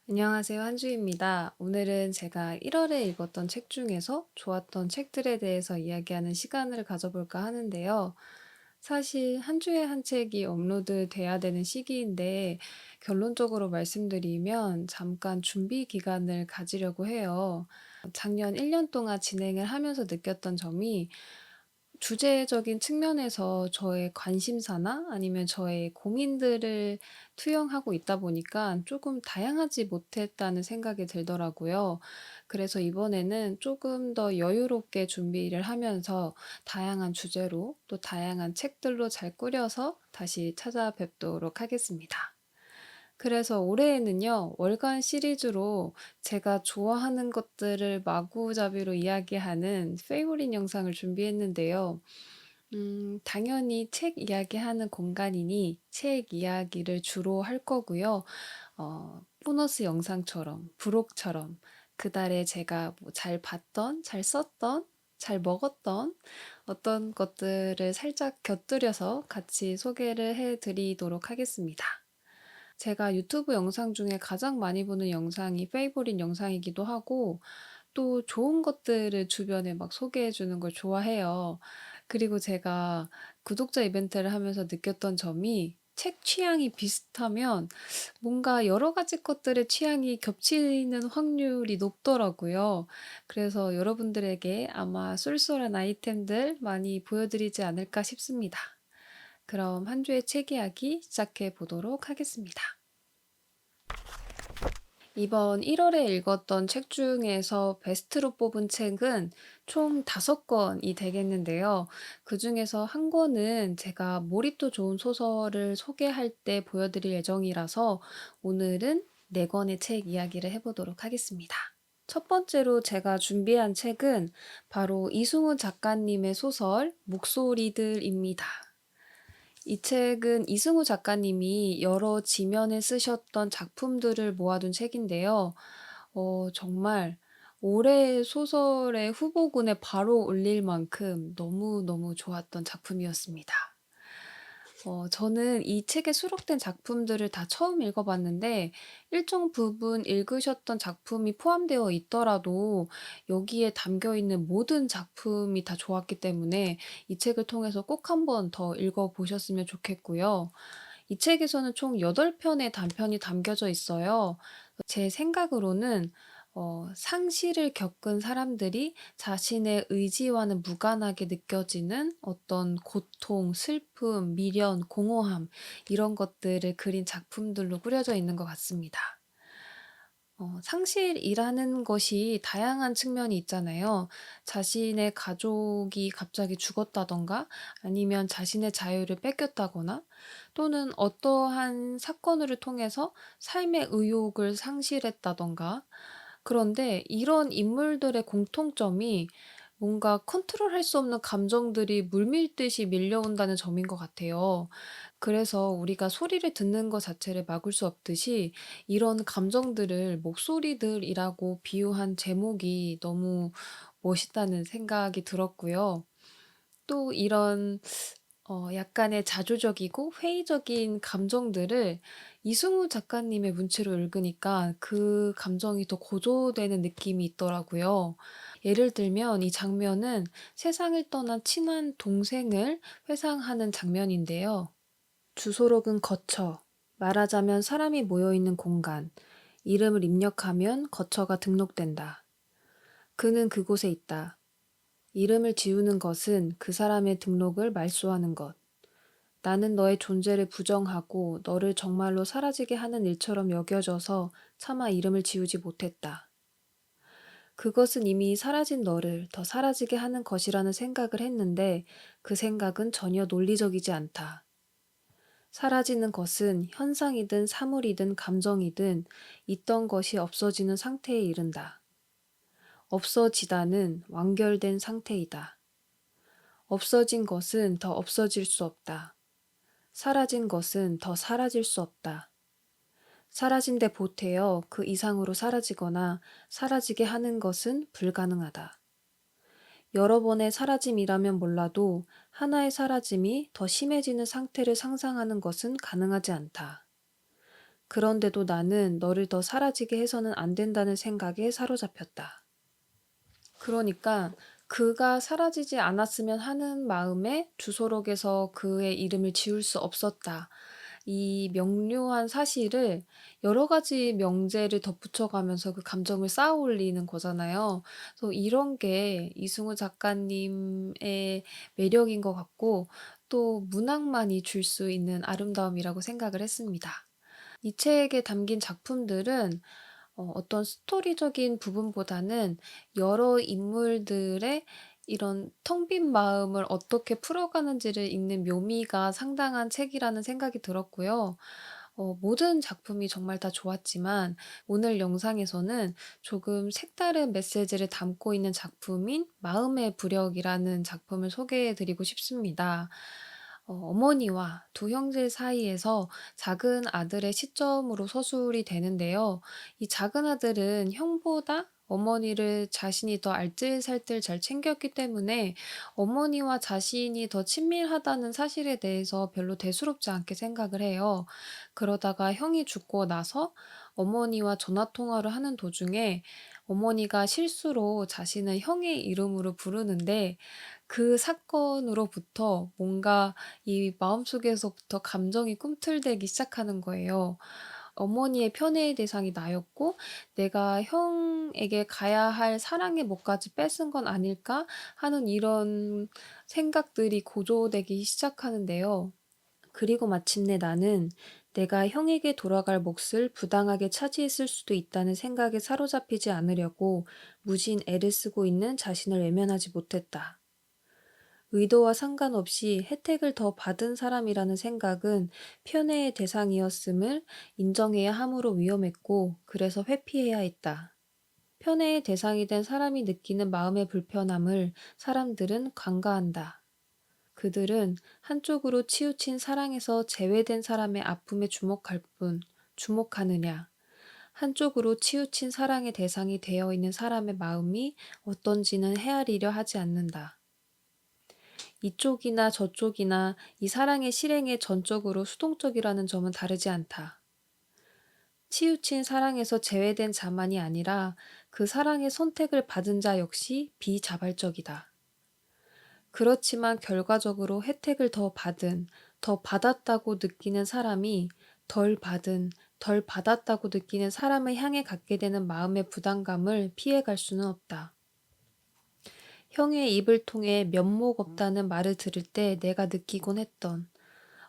안녕하세요. 한주입니다. 오늘은 제가 1월에 읽었던 책 중에서 좋았던 책들에 대해서 이야기하는 시간을 가져볼까 하는데요. 사실 한 주에 한 책이 업로드돼야 되는 시기인데 결론적으로 말씀드리면 잠깐 준비 기간을 가지려고 해요. 작년 1년 동안 진행을 하면서 느꼈던 점이 주제적인 측면에서 저의 관심사나 아니면 저의 고민들을 투영하고 있다 보니까 조금 다양하지 못했다는 생각이 들더라고요. 그래서 이번에는 조금 더 여유롭게 준비를 하면서 다양한 주제로 또 다양한 책들로 잘 꾸려서 다시 찾아뵙도록 하겠습니다. 그래서 올해에는요, 월간 시리즈로 제가 좋아하는 것들을 마구잡이로 이야기하는 페이보릿 영상을 준비했는데요. 당연히 책 이야기하는 공간이니 책 이야기를 주로 할 거고요. 보너스 영상처럼, 부록처럼 그달에 제가 뭐 잘 봤던, 잘 썼던, 잘 먹었던 어떤 것들을 살짝 곁들여서 같이 소개를 해 드리도록 하겠습니다. 제가 유튜브 영상 중에 가장 많이 보는 영상이 페이보릿 영상이기도 하고 또 좋은 것들을 주변에 막 소개해 주는 걸 좋아해요. 그리고 제가 구독자 이벤트를 하면서 느꼈던 점이 책 취향이 비슷하면 뭔가 여러 가지 것들의 취향이 겹치는 확률이 높더라고요. 그래서 여러분들에게 아마 쏠쏠한 아이템들 많이 보여드리지 않을까 싶습니다. 그럼 한 주의 책 이야기 시작해 보도록 하겠습니다. 이번 1월에 읽었던 책 중에서 베스트로 뽑은 책은 총 5권이 되겠는데요. 그중에서 한 권은 제가 몰입도 좋은 소설을 소개할 때 보여드릴 예정이라서 오늘은 4권의 책 이야기를 해보도록 하겠습니다. 첫 번째로 제가 준비한 책은 바로 이승우 작가님의 소설 목소리들입니다. 이 책은 이승우 작가님이 여러 지면에 쓰셨던 작품들을 모아둔 책인데요. 정말 올해의 소설의 후보군에 바로 올릴 만큼 너무너무 좋았던 작품이었습니다. 저는 이 책에 수록된 작품들을 다 처음 읽어봤는데 일정 부분 읽으셨던 작품이 포함되어 있더라도 여기에 담겨 있는 모든 작품이 다 좋았기 때문에 이 책을 통해서 꼭 한번 더 읽어보셨으면 좋겠고요. 이 책에서는 총 8편의 단편이 담겨져 있어요. 제 생각으로는 상실을 겪은 사람들이 자신의 의지와는 무관하게 느껴지는 어떤 고통, 슬픔, 미련, 공허함 이런 것들을 그린 작품들로 꾸려져 있는 것 같습니다. 상실이라는 것이 다양한 측면이 있잖아요. 자신의 가족이 갑자기 죽었다든가 아니면 자신의 자유를 뺏겼다거나 또는 어떠한 사건을 통해서 삶의 의욕을 상실했다든가. 그런데 이런 인물들의 공통점이 뭔가 컨트롤할 수 없는 감정들이 물밀듯이 밀려온다는 점인 것 같아요. 그래서 우리가 소리를 듣는 것 자체를 막을 수 없듯이 이런 감정들을 목소리들이라고 비유한 제목이 너무 멋있다는 생각이 들었고요. 또 이런 약간의 자조적이고 회의적인 감정들을 이승우 작가님의 문체로 읽으니까 그 감정이 더 고조되는 느낌이 있더라고요. 예를 들면 이 장면은 세상을 떠난 친한 동생을 회상하는 장면인데요. 주소록은 거처, 말하자면 사람이 모여있는 공간, 이름을 입력하면 거처가 등록된다. 그는 그곳에 있다. 이름을 지우는 것은 그 사람의 등록을 말소하는 것. 나는 너의 존재를 부정하고 너를 정말로 사라지게 하는 일처럼 여겨져서 차마 이름을 지우지 못했다. 그것은 이미 사라진 너를 더 사라지게 하는 것이라는 생각을 했는데 그 생각은 전혀 논리적이지 않다. 사라지는 것은 현상이든 사물이든 감정이든 있던 것이 없어지는 상태에 이른다. 없어지다는 완결된 상태이다. 없어진 것은 더 없어질 수 없다. 사라진 것은 더 사라질 수 없다. 사라진 데 보태어 그 이상으로 사라지거나 사라지게 하는 것은 불가능하다. 여러 번의 사라짐이라면 몰라도 하나의 사라짐이 더 심해지는 상태를 상상하는 것은 가능하지 않다. 그런데도 나는 너를 더 사라지게 해서는 안 된다는 생각에 사로잡혔다. 그러니까 그가 사라지지 않았으면 하는 마음에 주소록에서 그의 이름을 지울 수 없었다. 이 명료한 사실을 여러 가지 명제를 덧붙여 가면서 그 감정을 쌓아 올리는 거잖아요. 그래서 이런 게 이승우 작가님의 매력인 것 같고 또 문학만이 줄 수 있는 아름다움이라고 생각을 했습니다. 이 책에 담긴 작품들은 어떤 스토리적인 부분보다는 여러 인물들의 이런 텅 빈 마음을 어떻게 풀어가는지를 읽는 묘미가 상당한 책이라는 생각이 들었고요. 모든 작품이 정말 다 좋았지만 오늘 영상에서는 조금 색다른 메시지를 담고 있는 작품인 마음의 부력이라는 작품을 소개해 드리고 싶습니다. 어머니와 두 형제 사이에서 작은 아들의 시점으로 서술이 되는데요. 이 작은 아들은 형보다 어머니를 자신이 더 알뜰살뜰 잘 챙겼기 때문에 어머니와 자신이 더 친밀하다는 사실에 대해서 별로 대수롭지 않게 생각을 해요. 그러다가 형이 죽고 나서 어머니와 전화 통화를 하는 도중에 어머니가 실수로 자신을 형의 이름으로 부르는데 그 사건으로부터 뭔가 이 마음속에서부터 감정이 꿈틀대기 시작하는 거예요. 어머니의 편애의 대상이 나였고 '내가 형에게 가야 할 사랑의 몫까지 뺏은 건 아닐까?' 하는 이런 생각들이 고조되기 시작하는데요. 그리고 마침내 나는 내가 형에게 돌아갈 몫을 부당하게 차지했을 수도 있다는 생각에 사로잡히지 않으려고 무진 애를 쓰고 있는 자신을 외면하지 못했다. 의도와 상관없이 혜택을 더 받은 사람이라는 생각은 편애의 대상이었음을 인정해야 함으로 위험했고, 그래서 회피해야 했다. 편애의 대상이 된 사람이 느끼는 마음의 불편함을 사람들은 간과한다. 그들은 한쪽으로 치우친 사랑에서 제외된 사람의 아픔에 주목할 뿐, 주목하느냐. 한쪽으로 치우친 사랑의 대상이 되어 있는 사람의 마음이 어떤지는 헤아리려 하지 않는다. 이쪽이나 저쪽이나 이 사랑의 실행에 전적으로 수동적이라는 점은 다르지 않다. 치우친 사랑에서 제외된 자만이 아니라 그 사랑의 선택을 받은 자 역시 비자발적이다. 그렇지만 결과적으로 혜택을 더 받은, 더 받았다고 느끼는 사람이 덜 받은, 덜 받았다고 느끼는 사람을 향해 갖게 되는 마음의 부담감을 피해갈 수는 없다. 형의 입을 통해 면목 없다는 말을 들을 때 내가 느끼곤 했던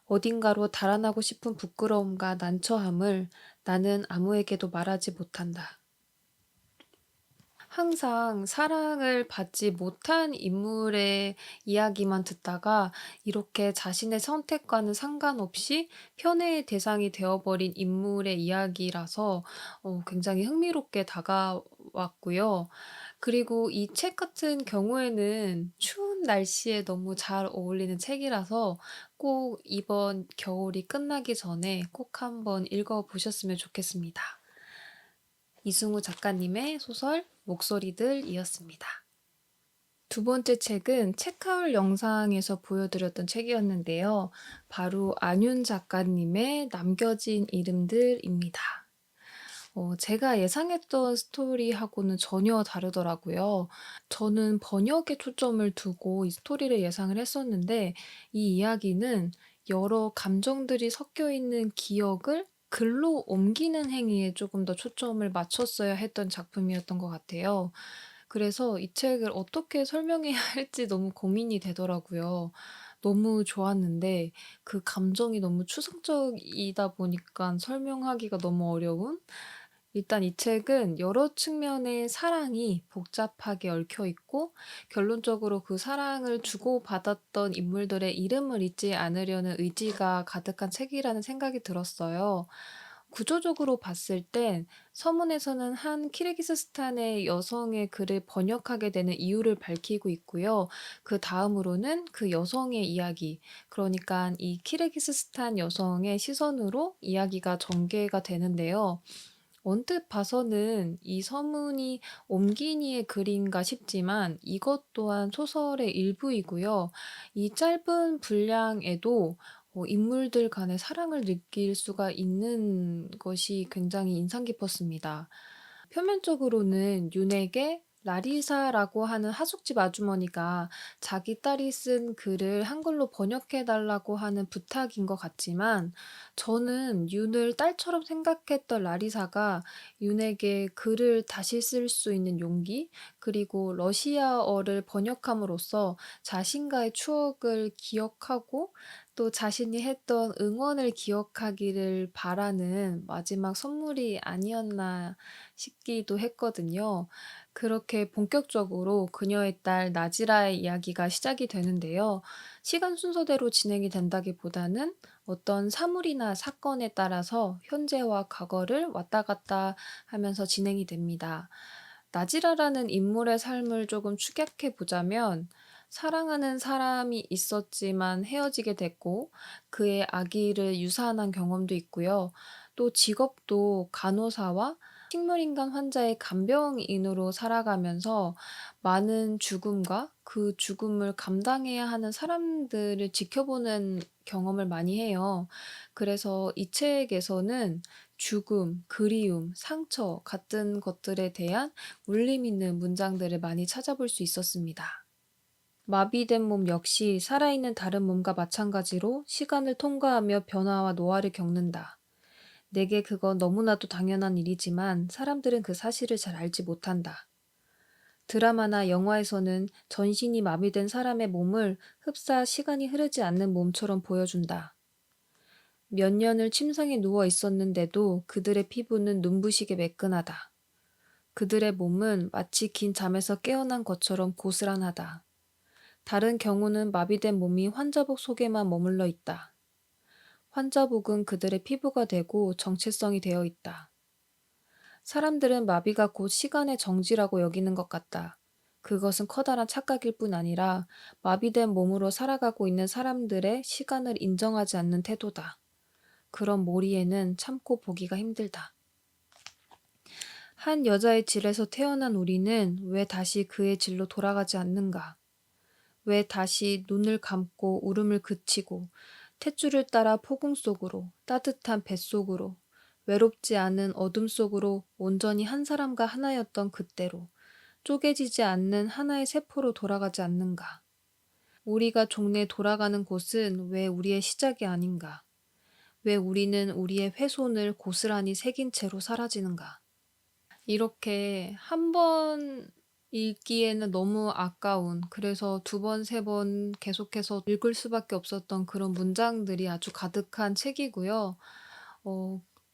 어딘가로 달아나고 싶은 부끄러움과 난처함을 나는 아무에게도 말하지 못한다. 항상 사랑을 받지 못한 인물의 이야기만 듣다가 이렇게 자신의 선택과는 상관없이 편애의 대상이 되어버린 인물의 이야기라서 굉장히 흥미롭게 다가왔고요. 그리고 이 책 같은 경우에는 추운 날씨에 너무 잘 어울리는 책이라서 꼭 이번 겨울이 끝나기 전에 꼭 한번 읽어보셨으면 좋겠습니다. 이승우 작가님의 소설 목소리들이었습니다. 두 번째 책은 책하울 영상에서 보여드렸던 책이었는데요. 바로 안윤 작가님의 남겨진 이름들입니다. 제가 예상했던 스토리하고는 전혀 다르더라고요. 저는 번역에 초점을 두고 이 스토리를 예상을 했었는데 이 이야기는 여러 감정들이 섞여 있는 기억을 글로 옮기는 행위에 조금 더 초점을 맞췄어야 했던 작품이었던 것 같아요. 그래서 이 책을 어떻게 설명해야 할지 너무 고민이 되더라고요. 너무 좋았는데 그 감정이 너무 추상적이다 보니까 설명하기가 너무 어려운? 일단 이 책은 여러 측면의 사랑이 복잡하게 얽혀 있고 결론적으로 그 사랑을 주고받았던 인물들의 이름을 잊지 않으려는 의지가 가득한 책이라는 생각이 들었어요. 구조적으로 봤을 땐 서문에서는 한 키르기스스탄의 여성의 글을 번역하게 되는 이유를 밝히고 있고요. 그 다음으로는 그 여성의 이야기, 그러니까 이 키르기스스탄 여성의 시선으로 이야기가 전개가 되는데요. 언뜻 봐서는 이 서문이 옴기니의 글인가 싶지만 이것 또한 소설의 일부이고요. 이 짧은 분량에도 인물들 간의 사랑을 느낄 수가 있는 것이 굉장히 인상 깊었습니다. 표면적으로는 윤에게 라리사라고 하는 하숙집 아주머니가 자기 딸이 쓴 글을 한글로 번역해 달라고 하는 부탁인 것 같지만, 저는 윤을 딸처럼 생각했던 라리사가 윤에게 글을 다시 쓸 수 있는 용기, 그리고 러시아어를 번역함으로써 자신과의 추억을 기억하고 또 자신이 했던 응원을 기억하기를 바라는 마지막 선물이 아니었나 싶기도 했거든요. 그렇게 본격적으로 그녀의 딸 나지라의 이야기가 시작이 되는데요. 시간 순서대로 진행이 된다기보다는 어떤 사물이나 사건에 따라서 현재와 과거를 왔다 갔다 하면서 진행이 됩니다. 나지라라는 인물의 삶을 조금 축약해 보자면, 사랑하는 사람이 있었지만 헤어지게 됐고 그의 아기를 유산한 경험도 있고요. 또 직업도 간호사와 식물인간 환자의 간병인으로 살아가면서 많은 죽음과 그 죽음을 감당해야 하는 사람들을 지켜보는 경험을 많이 해요. 그래서 이 책에서는 죽음, 그리움, 상처 같은 것들에 대한 울림 있는 문장들을 많이 찾아볼 수 있었습니다. 마비된 몸 역시 살아있는 다른 몸과 마찬가지로 시간을 통과하며 변화와 노화를 겪는다. 내게 그건 너무나도 당연한 일이지만 사람들은 그 사실을 잘 알지 못한다. 드라마나 영화에서는 전신이 마비된 사람의 몸을 흡사 시간이 흐르지 않는 몸처럼 보여준다. 몇 년을 침상에 누워 있었는데도 그들의 피부는 눈부시게 매끈하다. 그들의 몸은 마치 긴 잠에서 깨어난 것처럼 고스란하다. 다른 경우는 마비된 몸이 환자복 속에만 머물러 있다. 환자복은 그들의 피부가 되고 정체성이 되어 있다. 사람들은 마비가 곧 시간의 정지라고 여기는 것 같다. 그것은 커다란 착각일 뿐 아니라 마비된 몸으로 살아가고 있는 사람들의 시간을 인정하지 않는 태도다. 그런 몰이에는 참고 보기가 힘들다. 한 여자의 질에서 태어난 우리는 왜 다시 그의 질로 돌아가지 않는가? 왜 다시 눈을 감고 울음을 그치고 탯줄을 따라 폭풍 속으로, 따뜻한 뱃속으로, 외롭지 않은 어둠 속으로 온전히 한 사람과 하나였던 그때로, 쪼개지지 않는 하나의 세포로 돌아가지 않는가? 우리가 종래 돌아가는 곳은 왜 우리의 시작이 아닌가? 왜 우리는 우리의 훼손을 고스란히 새긴 채로 사라지는가? 이렇게 한 번 읽기에는 너무 아까운, 그래서 두 번, 세 번 계속해서 읽을 수밖에 없었던 그런 문장들이 아주 가득한 책이고요.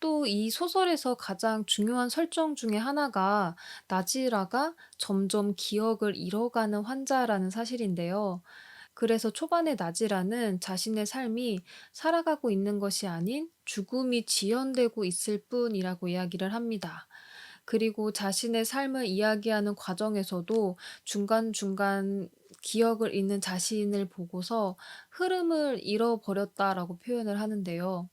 또 이 소설에서 가장 중요한 설정 중에 하나가 나지라가 점점 기억을 잃어가는 환자라는 사실인데요. 그래서 초반에 나지라는 자신의 삶이 살아가고 있는 것이 아닌 죽음이 지연되고 있을 뿐이라고 이야기를 합니다. 그리고 자신의 삶을 이야기하는 과정에서도 중간중간 기억을 잃는 자신을 보고서 "흐름을 잃어버렸다."라고 표현을 하는데요.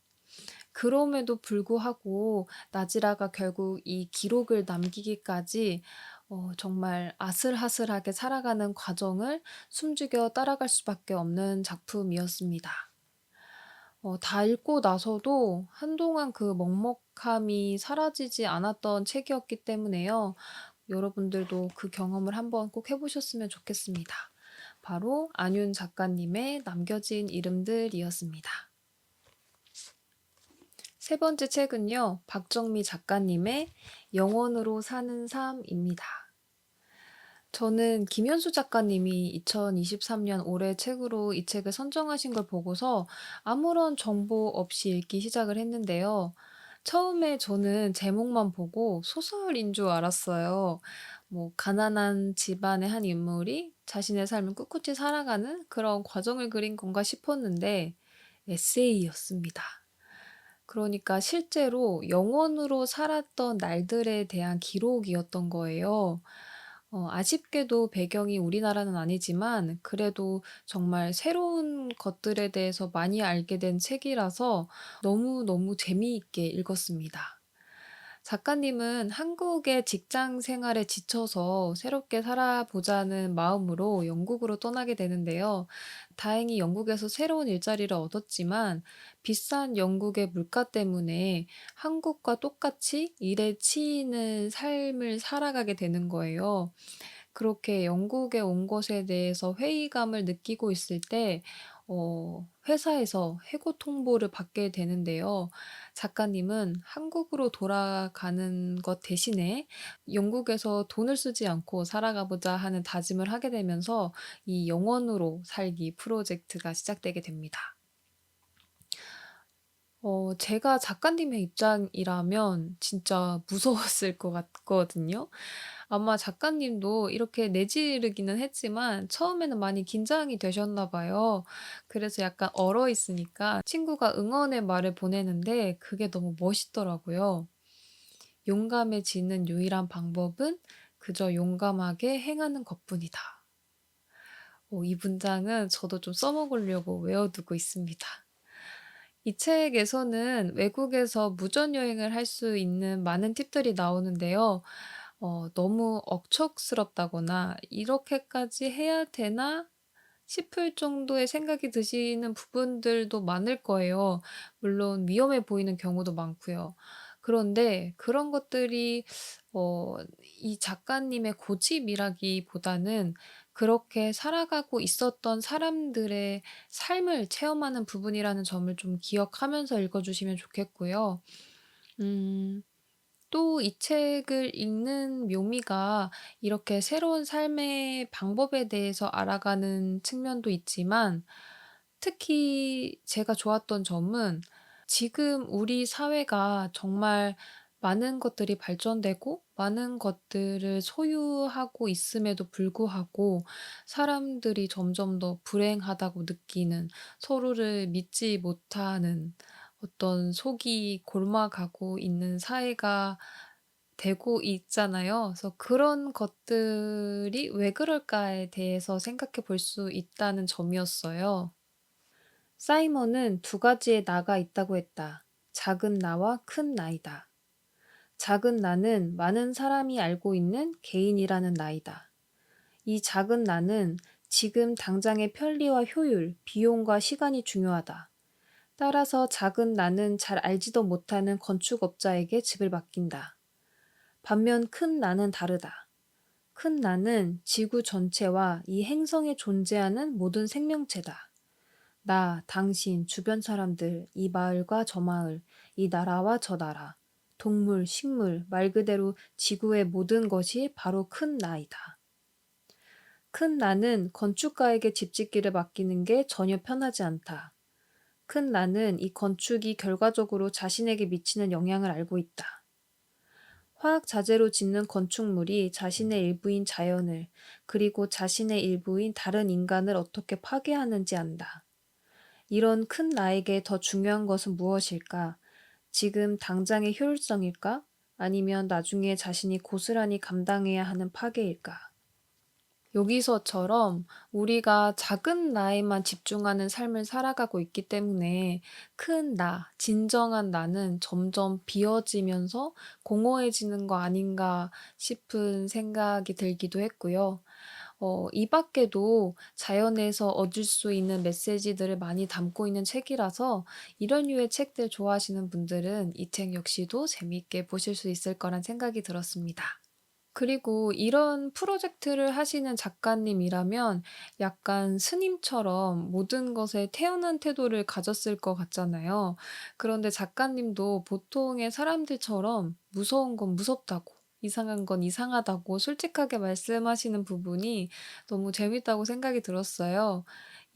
그럼에도 불구하고 나지라가 결국 이 기록을 남기기까지 정말 아슬아슬하게 살아가는 과정을 숨죽여 따라갈 수밖에 없는 작품이었습니다. 다 읽고 나서도 한동안 그 먹먹함이 사라지지 않았던 책이었기 때문에요. 여러분들도 그 경험을 한번 꼭 해 보셨으면 좋겠습니다. 바로 안윤 작가님의 남겨진 이름들이었습니다. 세 번째 책은요, 박정미 작가님의 영원으로 사는 삶입니다. 저는 김현수 작가님이 2023년 올해 책으로 이 책을 선정하신 걸 보고서 아무런 정보 없이 읽기 시작을 했는데요. 처음에 저는 제목만 보고 소설인 줄 알았어요. 뭐 가난한 집안의 한 인물이 자신의 삶을 꿋꿋이 살아가는 그런 과정을 그린 건가 싶었는데 에세이였습니다. 그러니까 실제로 영원으로 살았던 날들에 대한 기록이었던 거예요. 아쉽게도 배경이 우리나라는 아니지만 그래도 정말 새로운 것들에 대해서 많이 알게 된 책이라서 너무너무 재미있게 읽었습니다. 작가님은 한국의 직장 생활에 지쳐서 새롭게 살아보자는 마음으로 영국으로 떠나게 되는데요. 다행히 영국에서 새로운 일자리를 얻었지만 비싼 영국의 물가 때문에 한국과 똑같이 일에 치이는 삶을 살아가게 되는 거예요. 그렇게 영국에 온 것에 대해서 회의감을 느끼고 있을 때 회사에서 해고 통보를 받게 되는데요. 작가님은 한국으로 돌아가는 것 대신에 영국에서 돈을 쓰지 않고 살아가 보자 하는 다짐을 하게 되면서 이 영원으로 살기 프로젝트가 시작되게 됩니다. 제가 작가님의 입장이라면 진짜 무서웠을 것 같거든요. 아마 작가님도 이렇게 내지르기는 했지만 처음에는 많이 긴장이 되셨나 봐요. 그래서 약간 얼어 있으니까 친구가 응원의 말을 보내는데 그게 너무 멋있더라고요. "용감해지는 유일한 방법은 그저 용감하게 행하는 것뿐이다." 이 문장은 저도 좀 써먹으려고 외워두고 있습니다. 이 책에서는 외국에서 무전 여행을 할 수 있는 많은 팁들이 나오는데요. 너무 억척스럽다거나 '이렇게까지 해야 되나?' 싶을 정도의 생각이 드시는 부분들도 많을 거예요. 물론 위험해 보이는 경우도 많고요. 그런데 그런 것들이 어 이 작가님의 고집이라기보다는 그렇게 살아가고 있었던 사람들의 삶을 체험하는 부분이라는 점을 좀 기억하면서 읽어 주시면 좋겠고요. 음. 또 이 책을 읽는 묘미가 이렇게 새로운 삶의 방법에 대해서 알아가는 측면도 있지만 특히 제가 좋았던 점은 지금 우리 사회가 정말 많은 것들이 발전되고 많은 것들을 소유하고 있음에도 불구하고 사람들이 점점 더 불행하다고 느끼는, 서로를 믿지 못하는, 어떤 속이 골마가고 있는 사회가 되고 있잖아요. 그래서 그런 것들이 '왜 그럴까.'에 대해서 생각해 볼 수 있다는 점이었어요. 사이먼은 두 가지의 나가 있다고 했다. 작은 나와 큰 나이다. 작은 나는 많은 사람이 알고 있는 개인이라는 나이다. 이 작은 나는 지금 당장의 편리와 효율, 비용과 시간이 중요하다. 따라서 작은 나는 잘 알지도 못하는 건축업자에게 집을 맡긴다. 반면 큰 나는 다르다. 큰 나는 지구 전체와 이 행성에 존재하는 모든 생명체다. 나, 당신, 주변 사람들, 이 마을과 저 마을, 이 나라와 저 나라, 동물, 식물, 말 그대로 지구의 모든 것이 바로 큰 나이다. 큰 나는 건축가에게 집 짓기를 맡기는 게 전혀 편하지 않다. 큰 나는 이 건축이 결과적으로 자신에게 미치는 영향을 알고 있다. 화학 자재로 짓는 건축물이 자신의 일부인 자연을, 그리고 자신의 일부인 다른 인간을 어떻게 파괴하는지 안다. 이런 큰 나에게 더 중요한 것은 무엇일까? 지금 당장의 효율성일까? 아니면 나중에 자신이 고스란히 감당해야 하는 파괴일까? 여기서처럼 우리가 작은 나에만 집중하는 삶을 살아가고 있기 때문에 큰 나, 진정한 나는 점점 비어지면서 공허해지는 거 아닌가 싶은 생각이 들기도 했고요. 이 밖에도 자연에서 얻을 수 있는 메시지들을 많이 담고 있는 책이라서 이런 류의 책들 좋아하시는 분들은 이 책 역시도 재미있게 보실 수 있을 거란 생각이 들었습니다. 그리고 이런 프로젝트를 하시는 작가님이라면 약간 스님처럼 모든 것에 태연한 태도를 가졌을 것 같잖아요. 그런데 작가님도 보통의 사람들처럼 무서운 건 무섭다고, 이상한 건 이상하다고 솔직하게 말씀하시는 부분이 너무 재밌다고 생각이 들었어요.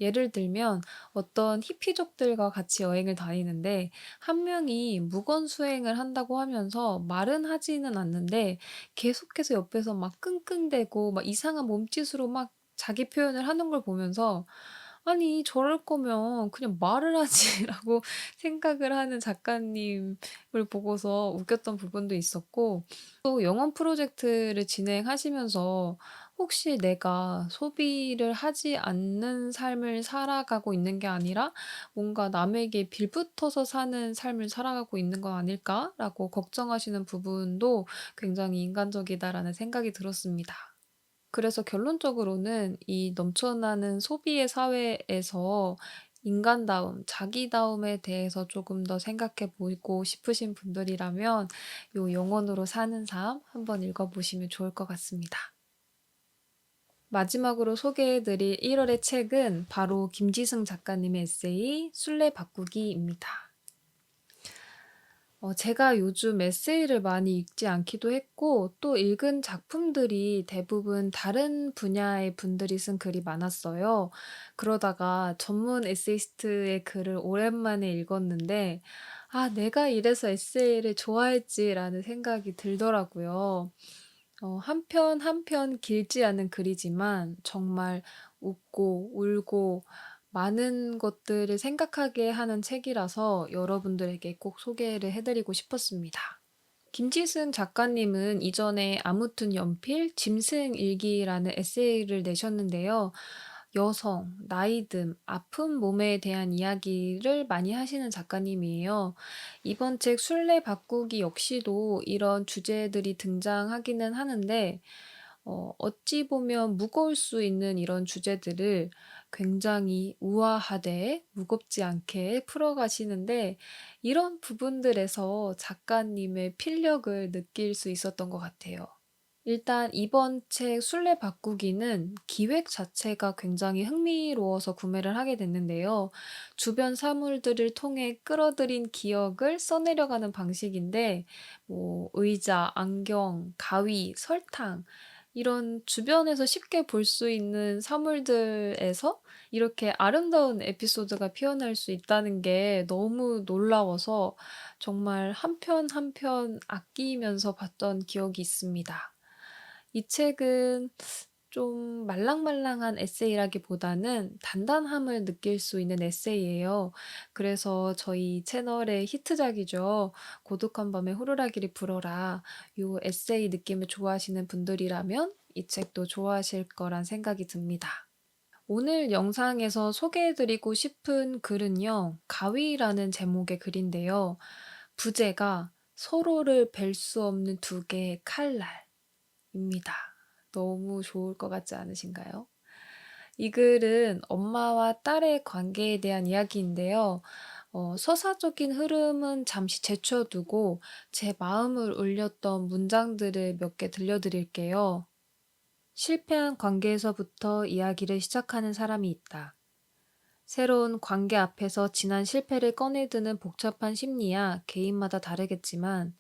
예를 들면 어떤 히피족들과 같이 여행을 다니는데 한 명이 무건 수행을 한다고 하면서 말은 하지는 않는데 계속해서 옆에서 막 끙끙대고 막 이상한 몸짓으로 막 자기 표현을 하는 걸 보면서 '아니 저럴 거면 그냥 말을 하지.'라고 생각을 하는 작가님을 보고서 웃겼던 부분도 있었고, 또 영원 프로젝트를 진행하시면서 혹시 내가 소비를 하지 않는 삶을 살아가고 있는 게 아니라 뭔가 남에게 빌붙어서 사는 삶을 살아가고 있는 건 아닐까라고 걱정하시는 부분도 굉장히 인간적이다라는 생각이 들었습니다. 그래서 결론적으로는 이 넘쳐나는 소비의 사회에서 인간다움, 자기다움에 대해서 조금 더 생각해 보고 싶으신 분들이라면 요 영혼으로 사는 삶 한번 읽어 보시면 좋을 것 같습니다. 마지막으로 소개해 드릴 1 월의 책은 바로 김지승 작가님의 에세이 술래 바꾸기입니다. 제가 요즘 에세이를 많이 읽지 않기도 했고 또 읽은 작품들이 대부분 다른 분야의 분들이 쓴 글이 많았어요. 그러다가 전문 에세이스트의 글을 오랜만에 읽었는데 '아 내가 이래서 에세이를 좋아했지.'라는 생각이 들더라고요. 한 편 한 편 길지 않은 글이지만 정말 웃고 울고 많은 것들을 생각하게 하는 책이라서 여러분들에게 꼭 소개를 해 드리고 싶었습니다. 김지승 작가님은 이전에 아무튼 연필, 짐승 일기라는 에세이를 내셨는데요. 여성, 나이듦, 아픈 몸에 대한 이야기를 많이 하시는 작가님이에요. 이번 책 술래 바꾸기 역시도 이런 주제들이 등장하기는 하는데 어찌 보면 무거울 수 있는 이런 주제들을 굉장히 우아하되 무겁지 않게 풀어가시는데 이런 부분들에서 작가님의 필력을 느낄 수 있었던 것 같아요. 일단 이번 책 술래 바꾸기는 기획 자체가 굉장히 흥미로워서 구매를 하게 됐는데요. 주변 사물들을 통해 끌어들인 기억을 써내려가는 방식인데 뭐 의자, 안경, 가위, 설탕 이런 주변에서 쉽게 볼 수 있는 사물들에서 이렇게 아름다운 에피소드가 피어날 수 있다는 게 너무 놀라워서 정말 한 편 한 편 아끼면서 봤던 기억이 있습니다. 이 책은 좀 말랑말랑한 에세이라기보다는 단단함을 느낄 수 있는 에세이예요. 그래서 저희 채널의 히트작이죠. 고독한 밤에 호루라기를 불어라. 요 에세이 느낌을 좋아하시는 분들이라면 이 책도 좋아하실 거란 생각이 듭니다. 오늘 영상에서 소개해 드리고 싶은 글은요. 가위라는 제목의 글인데요. 부제가 서로를 뵐 수 없는 두 개의 칼날입니다. 너무 좋을 것 같지 않으신가요? 이 글은 엄마와 딸의 관계에 대한 이야기인데요. 서사적인 흐름은 잠시 제쳐두고 제 마음을 울렸던 문장들을 몇 개 들려드릴게요. 실패한 관계에서부터 이야기를 시작하는 사람이 있다. 새로운 관계 앞에서 지난 실패를 꺼내드는 복잡한 심리야 개인마다 다르겠지만,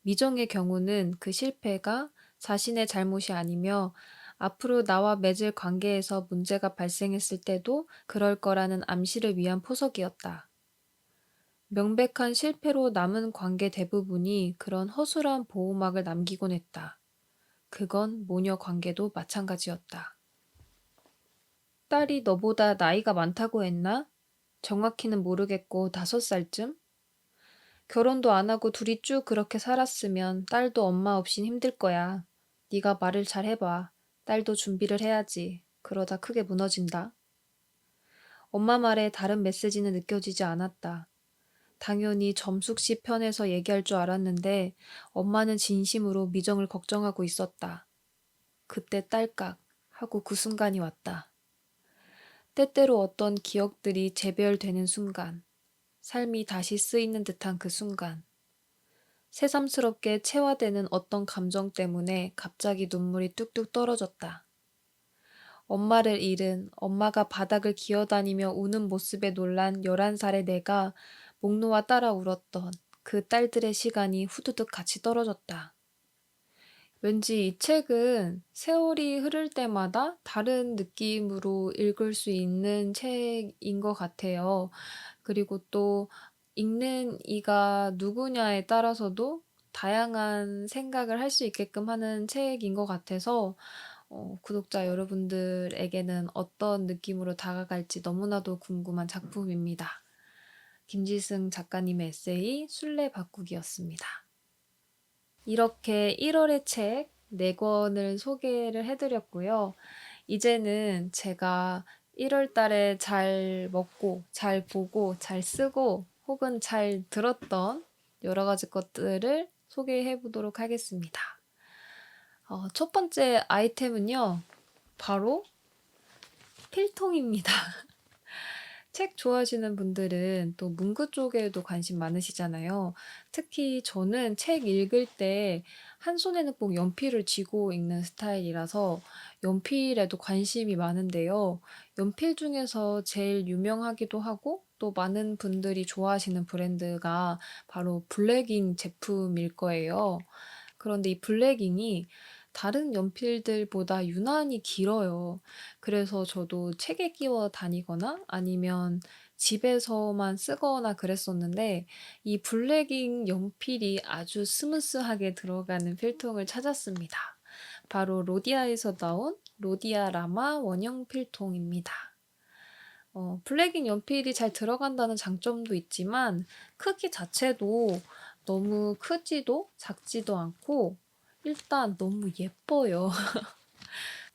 미정의 경우는 그 실패가 자신의 잘못이 아니며 앞으로 나와 맺을 관계에서 문제가 발생했을 때도 그럴 거라는 암시를 위한 포석이었다. 명백한 실패로 남은 관계 대부분이 그런 허술한 보호막을 남기곤 했다. 그건 모녀 관계도 마찬가지였다. 딸이 너보다 나이가 많다고 했나? 정확히는 모르겠고 5살쯤? 결혼도 안 하고 둘이 쭉 그렇게 살았으면 딸도 엄마 없인 힘들 거야. 네가 말을 잘 해봐. 딸도 준비를 해야지. 그러다 크게 무너진다. 엄마 말에 다른 메시지는 느껴지지 않았다. 당연히 점숙 씨 편에서 얘기할 줄 알았는데 엄마는 진심으로 미정을 걱정하고 있었다. 그때 딸깍 하고 그 순간이 왔다. 때때로 어떤 기억들이 재배열되는 순간, 삶이 다시 쓰이는 듯한 그 순간, 새삼스럽게 체화되는 어떤 감정 때문에 갑자기 눈물이 뚝뚝 떨어졌다. 엄마를 잃은, 엄마가 바닥을 기어다니며 우는 모습에 놀란 11살의 내가 목 놓아 따라 울었던 그 딸들의 시간이 후두둑 같이 떨어졌다. 왠지 이 책은 세월이 흐를 때마다 다른 느낌으로 읽을 수 있는 책인 것 같아요. 그리고 또 읽는 이가 누구냐에 따라서도 다양한 생각을 할 수 있게끔 하는 책인 것 같아서 구독자 여러분들에게는 어떤 느낌으로 다가갈지 너무나도 궁금한 작품입니다. 김지승 작가님의 에세이 술래 바꾸기였습니다. 이렇게 1 월의 책 네 권을 소개를 해 드렸고요. 이제는 제가 1월 달에 잘 먹고 잘 보고 잘 쓰고 혹은 잘 들었던 여러 가지 것들을 소개해 보도록 하겠습니다. 첫 번째 아이템은요. 바로 필통입니다. 책 좋아하시는 분들은 또 문구 쪽에도 관심 많으시잖아요. 특히 저는 책 읽을 때 한 손에는 꼭 연필을 쥐고 읽는 스타일이라서 연필에도 관심이 많은데요. 연필 중에서 제일 유명하기도 하고 또 많은 분들이 좋아하시는 브랜드가 바로 블랙잉 제품일 거예요. 그런데 이 블랙잉이 다른 연필들보다 유난히 길어요. 그래서 저도 책에 끼워 다니거나 아니면 집에서만 쓰거나 그랬었는데 이 블랙잉 연필이 아주 스무스하게 들어가는 필통을 찾았습니다. 바로 로디아에서 나온 로디아 라마 원형 필통입니다. 블랙잉 연필이 잘 들어간다는 장점도 있지만 크기 자체도 너무 크지도 작지도 않고 일단 너무 예뻐요.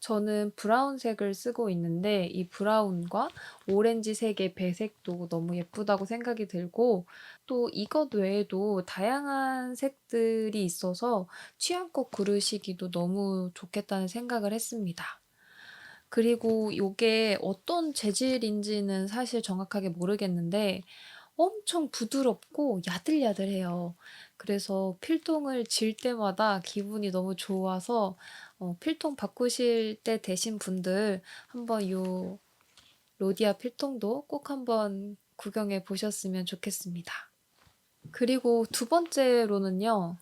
저는 브라운색을 쓰고 있는데 이 브라운과 오렌지색의 배색도 너무 예쁘다고 생각이 들고 또 이것 외에도 다양한 색들이 있어서 취향껏 고르시기도 너무 좋겠다는 생각을 했습니다. 그리고 요게 어떤 재질인지는 사실 정확하게 모르겠는데 엄청 부드럽고 야들야들해요. 그래서 필통을 질 때마다 기분이 너무 좋아서 필통 바꾸실 때 되신 분들 한번 요 로디아 필통도 꼭 한번 구경해 보셨으면 좋겠습니다. 그리고 두 번째로는요.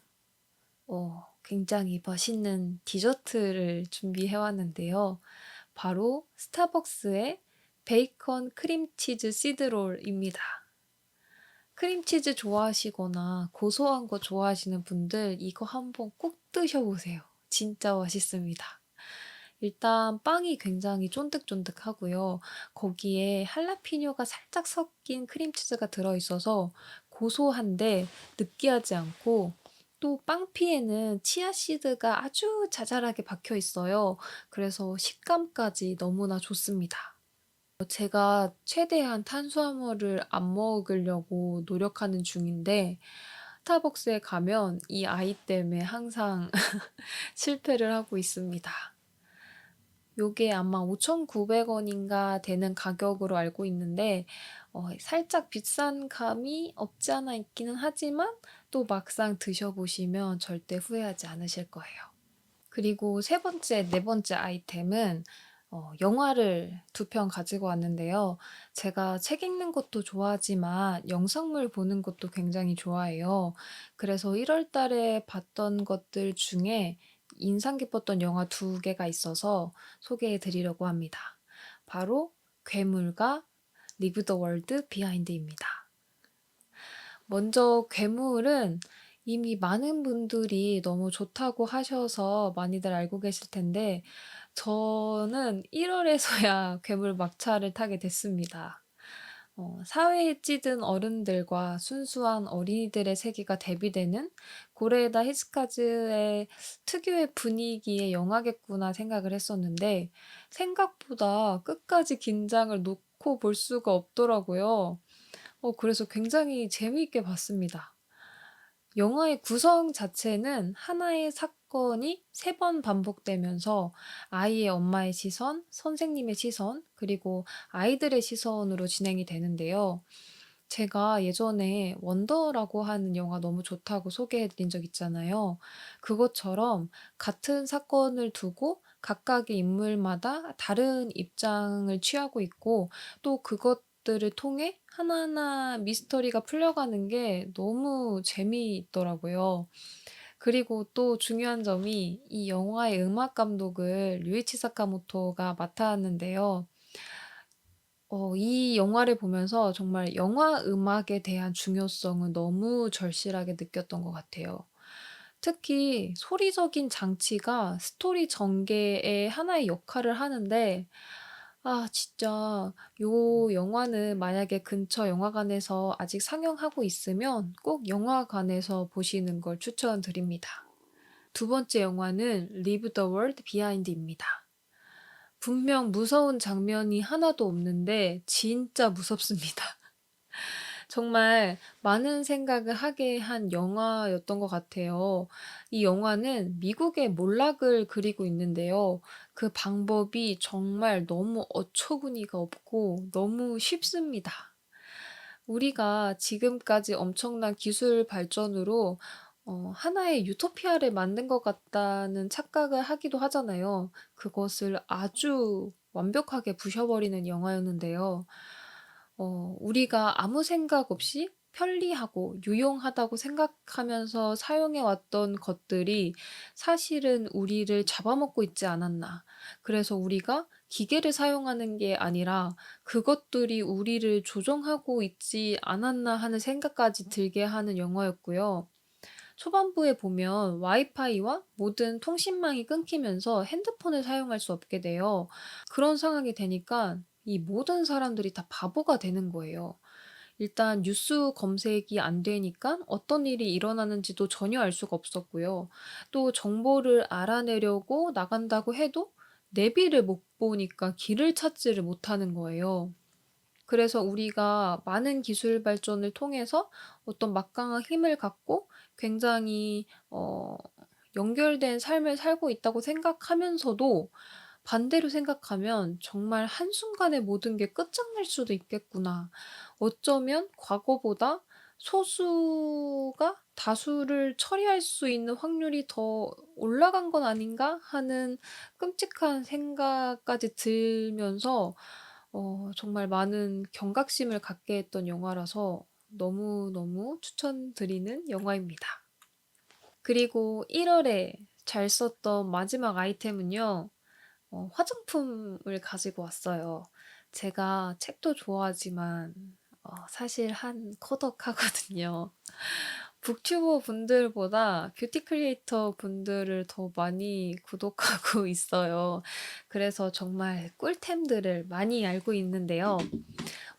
굉장히 맛있는 디저트를 준비해 왔는데요. 바로 스타벅스의 베이컨 크림치즈 시드롤입니다. 크림치즈 좋아하시거나 고소한 거 좋아하시는 분들 이거 한번 꼭 드셔보세요. 진짜 맛있습니다. 일단 빵이 굉장히 쫀득쫀득하고요. 거기에 할라피뇨가 살짝 섞인 크림치즈가 들어있어서 고소한데 느끼하지 않고 또 빵피에는 치아씨드가 아주 자잘하게 박혀 있어요. 그래서 식감까지 너무나 좋습니다. 제가 최대한 탄수화물을 안 먹으려고 노력하는 중인데 스타벅스에 가면 이 아이 때문에 항상 실패를 하고 있습니다. 요게 아마 5,900 원인가 되는 가격으로 알고 있는데 살짝 비싼 감이 없지 않아 있기는 하지만 또 막상 드셔 보시면 절대 후회하지 않으실 거예요. 그리고 세 번째, 네 번째 아이템은 영화를 두 편 가지고 왔는데요. 제가 책 읽는 것도 좋아하지만 영상물 보는 것도 굉장히 좋아해요. 그래서 1월 달에 봤던 것들 중에 인상 깊었던 영화 두 개가 있어서 소개해 드리려고 합니다. 바로 괴물과 리브 더 월드 비하인드입니다. 먼저 괴물은 이미 많은 분들이 너무 좋다고 하셔서 많이들 알고 계실 텐데 저는 1 월에서야 괴물 막차를 타게 됐습니다. 사회에 찌든 어른들과 순수한 어린이들의 세계가 대비되는 고레에다 히치카즈의 특유의 분위기의 영화겠구나 생각을 했었는데 생각보다 끝까지 긴장을 놓고 볼 수가 없더라고요. 그래서 굉장히 재미있게 봤습니다. 영화의 구성 자체는 하나의 사건이 3번 반복되면서 아이의 엄마의 시선, 선생님의 시선, 그리고 아이들의 시선으로 진행이 되는데요. 제가 예전에 원더라고 하는 영화 너무 좋다고 소개해 드린 적 있잖아요. 그것처럼 같은 사건을 두고 각각의 인물마다 다른 입장을 취하고 있고 또 그것들을 통해 하나하나 미스터리가 풀려가는 게 너무 재미있더라고요. 그리고 또 중요한 점이 이 영화의 음악 감독을 류이치 사카모토가 맡았는데요. 이 영화를 보면서 정말 영화 음악에 대한 중요성을 너무 절실하게 느꼈던 것 같아요. 특히 소리적인 장치가 스토리 전개의 하나의 역할을 하는데 진짜 요 영화는 만약에 근처 영화관에서 아직 상영하고 있으면 꼭 영화관에서 보시는 걸 추천드립니다. 두 번째 영화는 Leave the World Behind입니다. 분명 무서운 장면이 하나도 없는데 진짜 무섭습니다. 정말 많은 생각을 하게 한 영화였던 것 같아요. 이 영화는 미국의 몰락을 그리고 있는데요. 그 방법이 정말 너무 어처구니가 없고 너무 쉽습니다. 우리가 지금까지 엄청난 기술 발전으로 하나의 유토피아를 만든 것 같다는 착각을 하기도 하잖아요. 그것을 아주 완벽하게 부셔버리는 영화였는데요. 우리가 아무 생각 없이 편리하고 유용하다고 생각하면서 사용해 왔던 것들이 사실은 우리를 잡아먹고 있지 않았나. 그래서 우리가 기계를 사용하는 게 아니라 그것들이 우리를 조종하고 있지 않았나 하는 생각까지 들게 하는 영화였고요. 초반부에 보면 와이파이와 모든 통신망이 끊기면서 핸드폰을 사용할 수 없게 돼요. 그런 상황이 되니까 이 모든 사람들이 다 바보가 되는 거예요. 일단 뉴스 검색이 안 되니까 어떤 일이 일어나는지도 전혀 알 수가 없었고요. 또 정보를 알아내려고 나간다고 해도 내비를 못 보니까 길을 찾지를 못하는 거예요. 그래서 우리가 많은 기술 발전을 통해서 어떤 막강한 힘을 갖고 굉장히 연결된 삶을 살고 있다고 생각하면서도 반대로 생각하면 '정말 한순간에 모든 게 끝장날 수도 있겠구나. 어쩌면 과거보다 소수가 다수를 처리할 수 있는 확률이 더 올라간 건 아닌가?' 하는 끔찍한 생각까지 들면서 정말 많은 경각심을 갖게 했던 영화라서 너무너무 추천드리는 영화입니다. 그리고 1 월에 잘 썼던 마지막 아이템은요. 화장품을 가지고 왔어요. 제가 책도 좋아하지만 사실 한 코덕하거든요. 북튜버 분들보다 뷰티 크리에이터 분들을 더 많이 구독하고 있어요. 그래서 정말 꿀템들을 많이 알고 있는데요.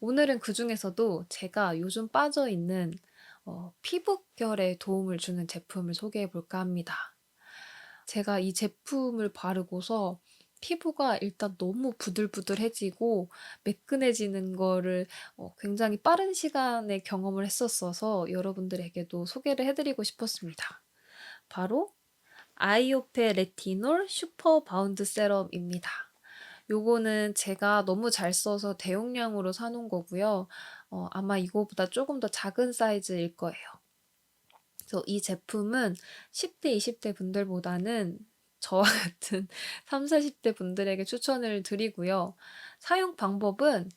오늘은 그중에서도 제가 요즘 빠져 있는 피부결에 도움을 주는 제품을 소개해 볼까 합니다. 제가 이 제품을 바르고서 피부가 일단 너무 부들부들해지고 매끈해지는 거를 굉장히 빠른 시간에 경험을 했었어서 여러분들에게도 소개를 해 드리고 싶었습니다. 바로 아이오페 레티놀 슈퍼 바운드 세럼입니다. 요거는 제가 너무 잘 써서 대용량으로 사 놓은 거고요. 아마 이거보다 쪼금 더 작은 사이즈일 거예요. 그래서 이 제품은 10 대, 20대 분들보다는 저와 같은 30-40대 분들에게 추천을 드리고요. 사용 방법은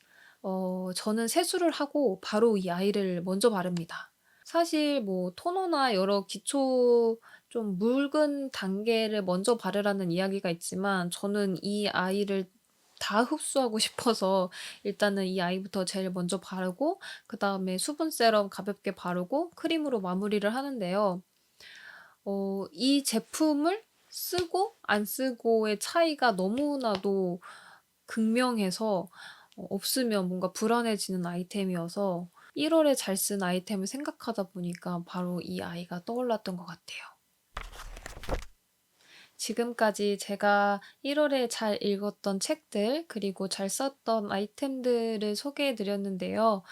저는 세수를 하고 바로 이 아이를 먼저 바릅니다. 사실 뭐 토너나 여러 기초 좀 묽은 단계를 먼저 바르라는 이야기가 있지만 저는 이 아이를 다 흡수하고 싶어서 일단은 이 아이부터 제일 먼저 바르고 그다음에 수분 세럼 가볍게 바르고 크림으로 마무리를 하는데요. 이 제품을 쓰고 안 쓰고의 차이가 너무나도 극명해서 없으면 뭔가 불안해지는 아이템이어서 1 월에 잘 쓴 아이템을 생각하다 보니까 바로 이 아이가 떠올랐던 것 같아요. 지금까지 제가 1 월에 잘 읽었던 책들 그리고 잘 썼던 아이템들을 소개해 드렸는데요.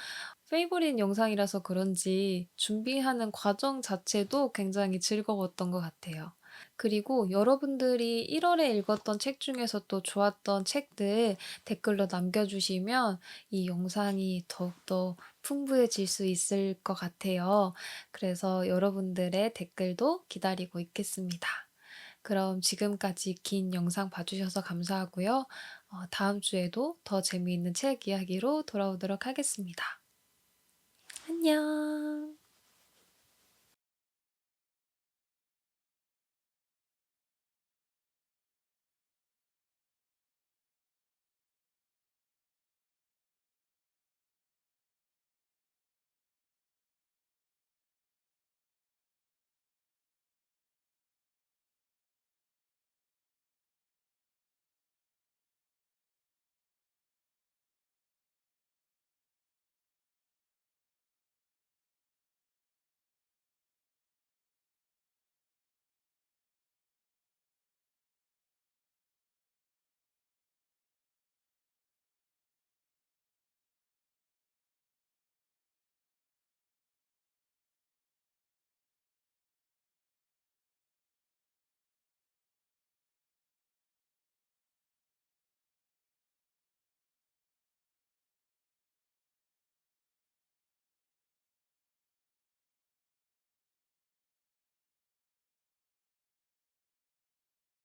페이보릿 영상이라서 그런지 준비하는 과정 자체도 굉장히 즐거웠던 것 같아요. 그리고 여러분들이 1 월에 읽었던 책 중에서 또 좋았던 책들 댓글로 남겨주시면 이 영상이 더욱더 풍부해질 수 있을 것 같아요. 그래서 여러분들의 댓글도 기다리고 있겠습니다. 그럼 지금까지 긴 영상 봐주셔서 감사하고요. 다음 주에도 더 재미있는 책 이야기로 돌아오도록 하겠습니다. 안녕.